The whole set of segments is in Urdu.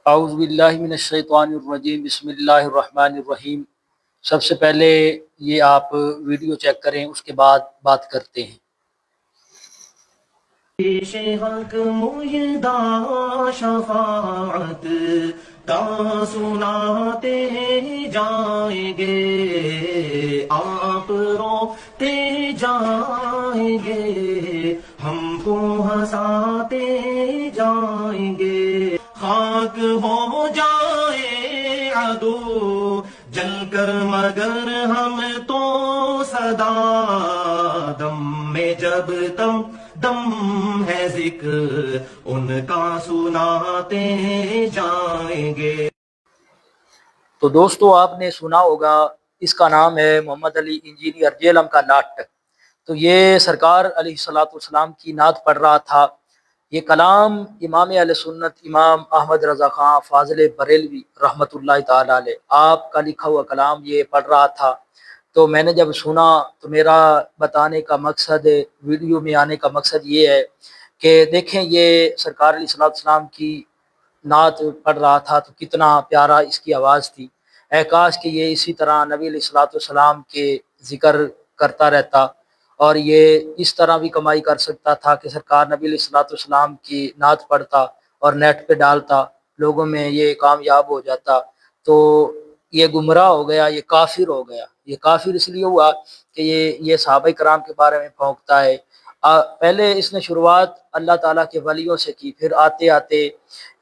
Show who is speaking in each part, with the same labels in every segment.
Speaker 1: اعوذ باللہ من الشیطان الرجیم، بسم اللہ الرحمن الرحیم۔ سب سے پہلے یہ آپ ویڈیو چیک کریں، اس کے بعد بات کرتے ہیں۔
Speaker 2: پیش حق مہدہ شفاعت کا سناتے جائیں گے، آپ روتے جائیں گے، ہم کو ہنساتے جائیں گے، خاک ہو جائے عدو جل کر مگر ہم تو صدا دم میں جب دم ہے ذکر ان کا سناتے جائیں گے۔
Speaker 1: تو دوستو، آپ نے سنا ہوگا، اس کا نام ہے محمد علی انجینئر جیلم کا ناٹک۔ تو یہ سرکار علیہ الصلوۃ والسلام کی نعت پڑھ رہا تھا۔ یہ کلام امام اہل سنت امام احمد رضا خان فاضل بریلوی رحمۃ اللہ تعالی علیہ آپ کا لکھا ہوا کلام یہ پڑھ رہا تھا۔ تو میں نے جب سنا تو میرا بتانے کا مقصد، ویڈیو میں آنے کا مقصد یہ ہے کہ دیکھیں، یہ سرکار علیہ الصلوۃ والسلام کی نعت پڑھ رہا تھا تو کتنا پیارا اس کی آواز تھی۔ اے کاش کہ یہ اسی طرح نبی علیہ الصلوۃ والسلام کے ذکر کرتا رہتا، اور یہ اس طرح بھی کمائی کر سکتا تھا کہ سرکار نبی علیہ الصلوۃ والسلام کی نعت پڑھتا اور نیٹ پہ ڈالتا، لوگوں میں یہ کامیاب ہو جاتا۔ تو یہ گمراہ ہو گیا، یہ کافر ہو گیا۔ یہ کافر اس لیے ہوا کہ یہ صحابہ کرام کے بارے میں پھونکتا ہے۔ پہلے اس نے شروعات اللہ تعالیٰ کے ولیوں سے کی، پھر آتے آتے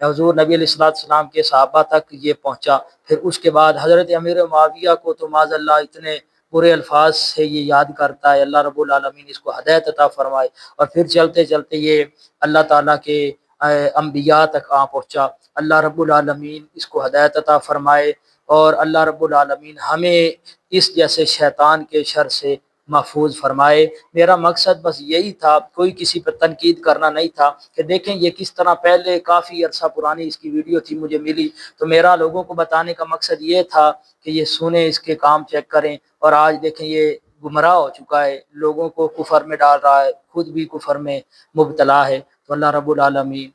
Speaker 1: حضور نبی علیہ الصلوۃ والسلام کے صحابہ تک یہ پہنچا، پھر اس کے بعد حضرت امیر معاویہ کو تو معاذ اللہ اتنے برے الفاظ سے یہ یاد کرتا ہے، اللہ رب العالمین اس کو ہدایت عطا فرمائے، اور پھر چلتے چلتے یہ اللہ تعالیٰ کے انبیاء تک پہنچا۔ اللہ رب العالمین اس کو ہدایت عطا فرمائے، اور اللہ رب العالمین ہمیں اس جیسے شیطان کے شر سے محفوظ فرمائے۔ میرا مقصد بس یہی تھا، کوئی کسی پر تنقید کرنا نہیں تھا، کہ دیکھیں یہ کس طرح پہلے کافی عرصہ پرانی اس کی ویڈیو تھی، مجھے ملی تو میرا لوگوں کو بتانے کا مقصد یہ تھا کہ یہ سنیں، اس کے کام چیک کریں، اور آج دیکھیں یہ گمراہ ہو چکا ہے، لوگوں کو کفر میں ڈال رہا ہے، خود بھی کفر میں مبتلا ہے۔ تو اللہ رب العالمین